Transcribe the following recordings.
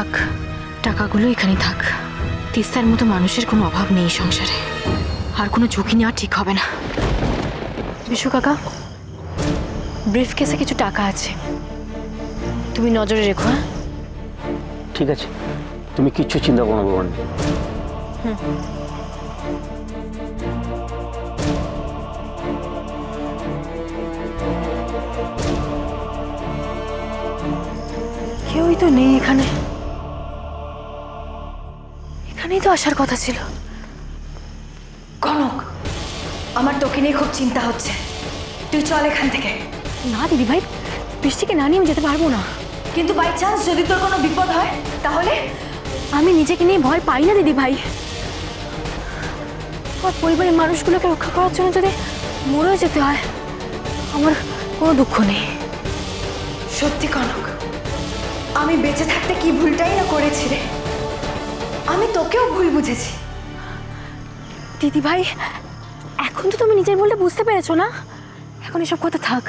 থাক, টাকাগুলো এখানেই থাক। তিস্তার মতো মানুষের কোনো অভাব নেই সংসারে, আর কোনো ঝুঁকি নেওয়া ঠিক হবে না। বিশু কাকা, ব্রিফ কেসে কিছু টাকা আছে, তুমি নজরে রেখো। হ্যাঁ ঠিক আছে, তুমি কিচ্ছু চিন্তা করো না। কেউই তো নেই এখানে, এখানেই তো আসার কথা ছিল। কনক, আমার তোকে নিয়ে খুব চিন্তা হচ্ছে, তুই চল এখান থেকে। না দিদি ভাই, বৃষ্টিকে না নিয়ে আমি যেতে পারবো না। কিন্তু বাই চান্স যদি তোর কোনো বিপদ হয় তাহলে? আমি নিজেকে নিয়ে ভয় পাই না দিদি ভাই, আমার পরিবারের মানুষগুলোকে রক্ষা করার জন্য যদি মরেও যেতে হয়, আমার কোনো দুঃখ নেই। সত্যি কনক, আমি বেঁচে থাকতে কি ভুলটাই না করেছি রে। আমি তোকেও ভুল বুঝেছি। দিদি ভাই, এখন তো তুমি নিজের বলতে বুঝতে পেরেছো না? এখন এসব কথা থাক।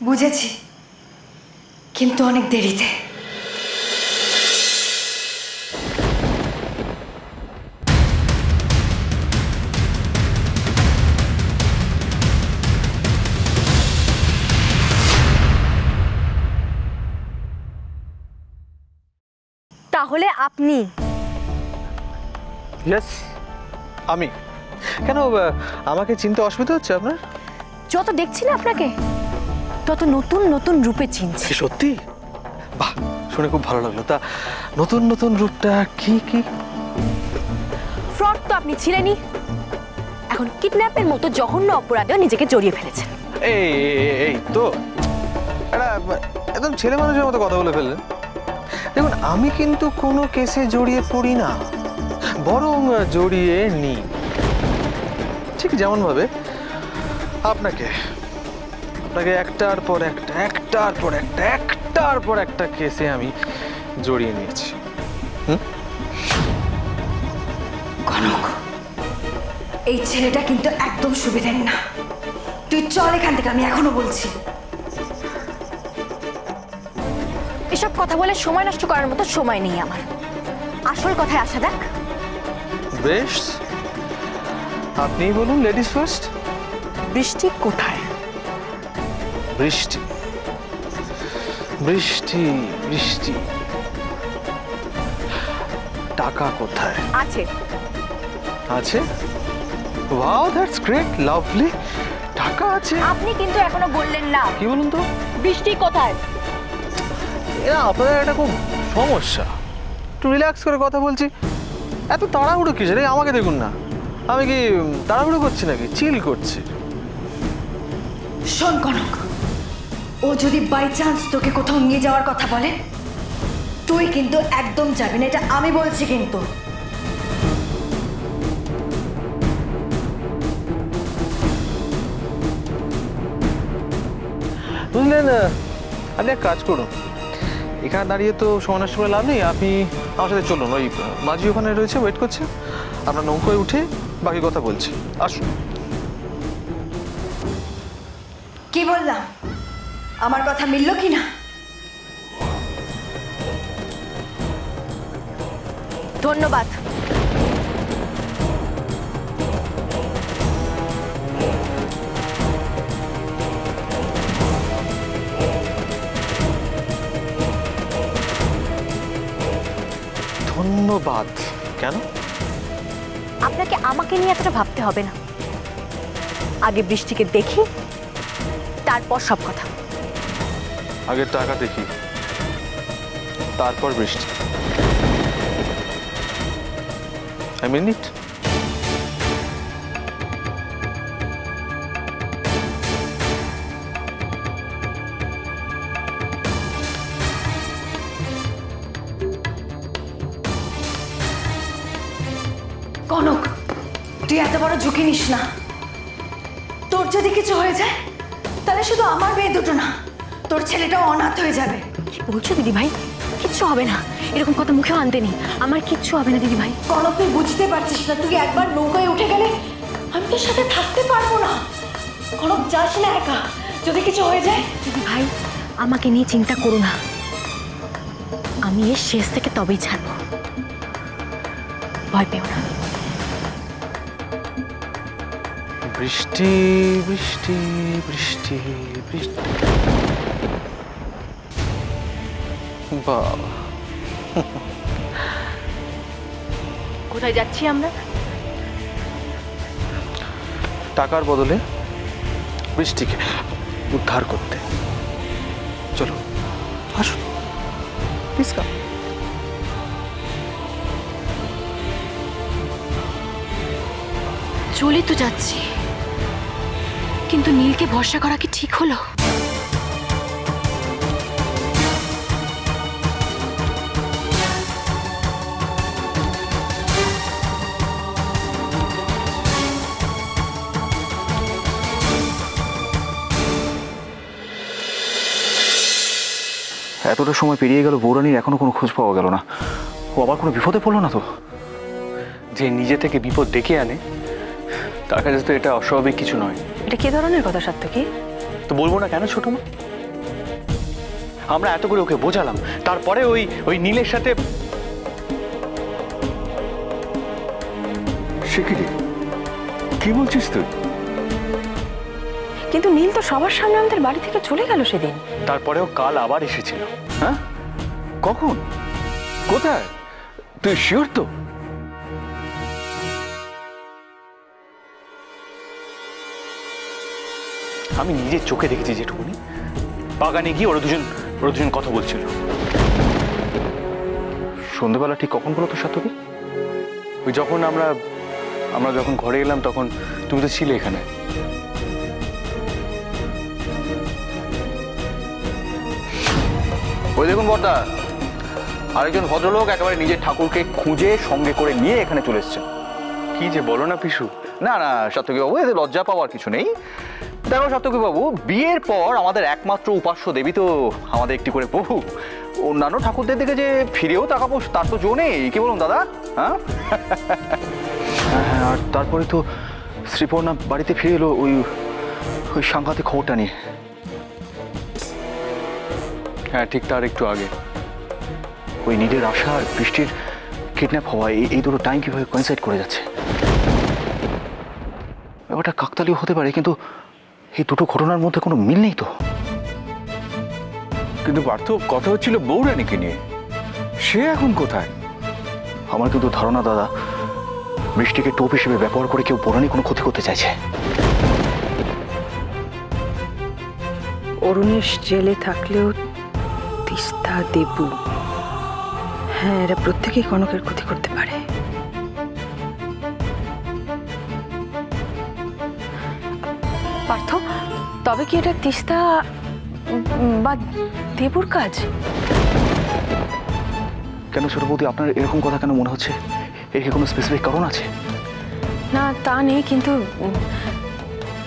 বুঝেছি, কিন্তু অনেক দেরিতে। তাহলে আপনি? ইয়েস, আমি। কেন, আমাকে চিনতে অসুবিধা হচ্ছে আপনার? যত দেখছি না আপনাকে, তত নতুন নতুন রূপে চিনছি। সত্যি? বাহ, শুনে খুব ভালো লাগলো। তা নতুন নতুন রূপটা কি কি? ফ্রড তো আপনি ছিলেনই, এখন কিডন্যাপের মতো জঘন্য অপরাধেও নিজেকে জড়িয়ে ফেলেছেন। এই এই তো এটা একদম ছেলে মানুষের মতো কথা বলে ফেললেন। দেখুন, আমি কিন্তু কোনো কেসে জড়িয়ে পড়ি না, বরং জড়িয়ে নিই। ঠিক যেমন ভাবে আপনাকে একটার পর একটা কেসে আমি জড়িয়ে নিয়েছি। কনক, এই ছেলেটা কিন্তু একদম সুবিধার না। তুই চল এখান থেকে, আমি এখনো বলছি। এসব কথা বলে সময় নষ্ট করার মতো সময় নেই আমার, আসল কথায় আসা যাক। বেশ, আপনিই বলুন, লেডিস ফার্স্ট। বৃষ্টি কোথায়? বৃষ্টি বৃষ্টি বৃষ্টি টাকা কোথায়? আছে। আছে? Wow, that's great, lovely. টাকা আছে? আপনি কিন্তু এখনো বললেন না। কি বলুন তো? বৃষ্টি কোথায়? এরা আপনাদের একটা খুব সমস্যা। একটু রিল্যাক্স করে কথা বলছি, এত তাড়াহুড়ো কিসের? এই আমাকে দেখুন না, আমি কি তাড়াহুড়ো করছি নাকি? চিল করছি। শোন কনক, ও যদি বাই চান্স তোকে কোথাও নিয়ে যাওয়ার কথা বলে, তুই কিন্তু একদম যাবি না, এটা আমি বলছি। কিন্তু বুঝলেন, আপনি এক কাজ করুন, এখানে দাঁড়িয়ে তো সময় নষ্ট করে লাভ নেই। আপনি আমার সাথে চলুন, ওই মাঝি ওখানে রয়েছে, ওয়েট করছে। আমরা নৌকোয় উঠে বাকি কথা বলছি, আসুন। কি বললাম, আমার কথা মিলল কি না? ধন্যবাদ। ধন্যবাদ কেন? আপনাকে আমাকে নিয়ে এতটা ভাবতে হবে না, আগে বৃষ্টিকে দেখি, তারপর সব কথা। আগে টাকা দেখি, তারপর বৃষ্টি। I mean it. কনক, তুই এত বড় ঝুঁকি নিস না। তোর যদি কিছু হয়ে যায় তাহলে শুধু আমার মেয়ে দুটো না, তোর ছেলেটাও অনাথ হয়ে যাবে। কি বলছো দিদি ভাই? কিচ্ছু হবে না, এরকম কথা মুখেও আনতে নেই। আমার কিচ্ছু হবে না দিদি ভাই। কনক, তুই বুঝতে পারছিস না, তুই একবার নৌকায় উঠে গেলে আমি তোর সাথে থাকতে পারবো না। কনক, যাস না একা, যদি কিছু হয়ে যায়। দিদি ভাই, আমাকে নিয়ে চিন্তা করো না, আমি এর শেষ থেকে তবেই ছাড়বো। ভয় পেও না। বৃষ্টি বৃষ্টি বৃষ্টি বৃষ্টি, বাহ, কোথায় যাচ্ছি আমরা? টাকার বদলে বৃষ্টিকে উদ্ধার করতে। চলো আসুন, প্লিজ কাম। চলে তো যাচ্ছি, কিন্তু নীলকে ভরসা করা কি ঠিক হলো? এতটা সময় পেরিয়ে গেল, বৌরানীর এখনো কোনো খোঁজ পাওয়া গেল না। ও আবার কোনো বিপদে পড়লো না তো? যে নিজে থেকে বিপদ ডেকে আনে তার কাছে তো এটা অস্বাভাবিক কিছু নয়। এটা কি ধরনের কথা সাত্তকী? তো বলবো না কেন ছোট মা? আমরা এত করে ওকে বোঝালাম, তারপরে ওই নীলের সাথে। সে কি বলছিস তুই? কিন্তু নীল তো সবার সামনে আমাদের বাড়ি থেকে চলে গেল সেদিন। তারপরেও কাল আবার এসেছিল। হ্যাঁ, কখন, কোথায়? তুই শিওর তো? আমি নিজের চোখে দেখেছি যেটুকুনি। বাগানে গিয়ে ওরা দুজন কথা বলছিল। সন্ধ্যেবেলা ঠিক কখন বলো তো সাতবি? ওই যখন আমরা যখন ঘরে এলাম তখন তুমি তো ছিলে এখানে। ওই দেখুন বর্দা, আরেকজন ভদ্রলোক একেবারে নিজের ঠাকুরকে খুঁজে সঙ্গে করে নিয়ে এখানে চলে এসছেন। কি যে বলো না পিসু। না না সাত্তকী বাবু, এতে লজ্জা পাওয়ার কিছু নেই। দেখো সাত্তকী বাবু, বিয়ের পর আমাদের একমাত্র উপাস্য দেবী তো আমাদের একটি করে বহু। অন্যান্য ঠাকুরদের দিকে যে ফিরেও তাকাবো তার তো জো নেই, কি বলুন দাদা? হ্যাঁ হ্যাঁ, আর তারপরে তো শ্রীপর্ণা বাড়িতে ফিরে এলো ওই সাংঘাতিক খবরটা নিয়ে। হ্যাঁ, ঠিক তার একটু আগে। ওই নীলের আশা আর বৃষ্টির কিডন্যাপ হওয়া, এই দুটো টাইম কিভাবে কোইনসাইড করে যাচ্ছে। ব্যাপারটা কাকতালীয় হতে পারে, কিন্তু এই দুটো ঘটনার মধ্যে কোনো মিল নেই তো। কিন্তু পার্থ, কথা হচ্ছিল বৌরানীকে নিয়ে, সে এখন কোথায়? আমার কিন্তু ধারণা দাদা, বৃষ্টিকে টোপ হিসেবে ব্যবহার করে কেউ বৌরানী কোনো ক্ষতি করতে চাইছে। অরুণেশ জেলে থাকলেও তিস্তা, দেবু, হ্যাঁ, এরা প্রত্যেকেই কনকের ক্ষতি করতে পারে। পার্থ, তবে কি এটা তিস্তা বা দেবুর কাজ? কেন ছোট বৌদি, আপনার এরকম কথা কেন মনে হচ্ছে? এর কি কোনো স্পেসিফিক কারণ আছে? না, তা নেই, কিন্তু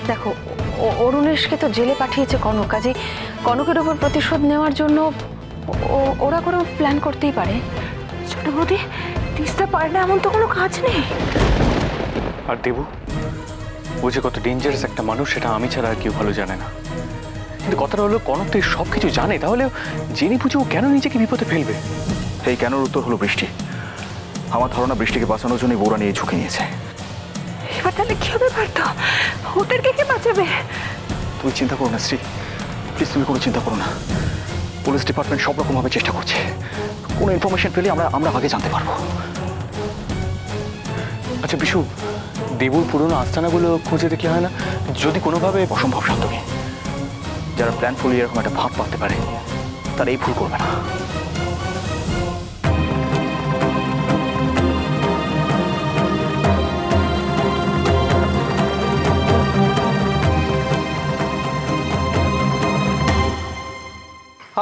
দেখো, অরুণেশকে তো জেলে পাঠিয়েছে কনক, কাজে কনকের উপর প্রতিশোধ নেওয়ার জন্য ওরা কোনো প্ল্যান করতেই পারে। ছোট বৌদি, তিস্তা পারে না এমন তো কোনো কাজ নেই। আর দেবু, ও যে কত ডেঞ্জারাস একটা মানুষ সেটা আমি ছাড়া আর কেউ ভালো জানে না। কিন্তু কথাটা হলো, কনক তো সব কিছু জানে, তাহলে জেনে বুঝে ও কেন নিজেকে বিপদে ফেলবে? এই কেনর উত্তর হলো বৃষ্টি। আমার ধারণা বৃষ্টিকে বাঁচানোর জন্যই বৌরানী এই ঝুঁকি নিয়েছে। এবার তাহলে কি হবে পার্থ? ওদেরকে কে বাঁচাবে? তুমি চিন্তা করো না শ্রী, প্লিজ তুমি কোনো চিন্তা করো না। পুলিশ ডিপার্টমেন্ট সব রকমভাবে চেষ্টা করছে। কোনো ইনফরমেশন পেলে আমরা আগে জানতে পারবো। আচ্ছা বিশু, দেবুর পুরনো আস্তানাগুলো খুঁজে দেখলে হয় না? যদি কোনোভাবে। অসম্ভব সান্তকে, যারা প্ল্যান ফুলিয়ে এরকম একটা ভাব পাতে পারে তারা এই ভুল করবে না।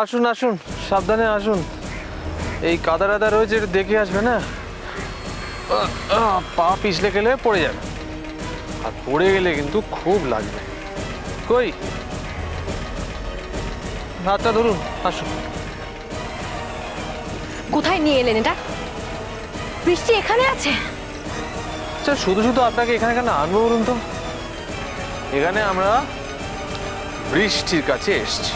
আসুন আসুন, সাবধানে আসুন। এই কাদা রাদা রয়েছে, এটা দেখে আসবে না। পা পিছলে গেলে পড়ে যাবে, আর পড়ে গেলে কিন্তু খুব লাগবে। কই হাতটা ধরুন, আসুন। কোথায় নিয়ে এলেন এটা? বৃষ্টি এখানে আছে? আচ্ছা, শুধু শুধু আপনাকে এখানে কেন আনবো বলুন তো? এখানে আমরা বৃষ্টির কাছে এসছি।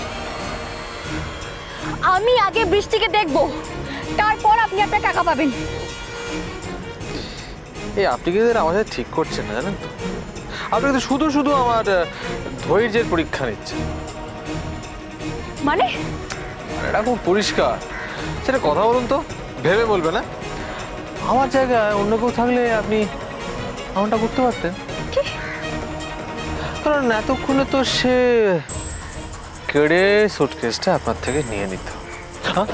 আমি আগে বৃষ্টিকে দেখবো, তারপর আপনি আপনার টাকা পাবেন। এই আপনি কিন্তু এটা আমার সাথে ঠিক করছেন না, জানেন তো? আপনি কিন্তু শুধু শুধু আমার ধৈর্যের পরীক্ষা নিচ্ছেন। মানে এটা খুব পরিষ্কার। সেটা কথা বলুন তো, ভেবে বলবে না? আমার জায়গায় অন্য কেউ থাকলে আপনি এমনটা করতে পারতেন? কারণ এতক্ষণে তো সে কেড়ে সুটকেসটা আপনার থেকে নিয়ে নিত। হ্যাঁ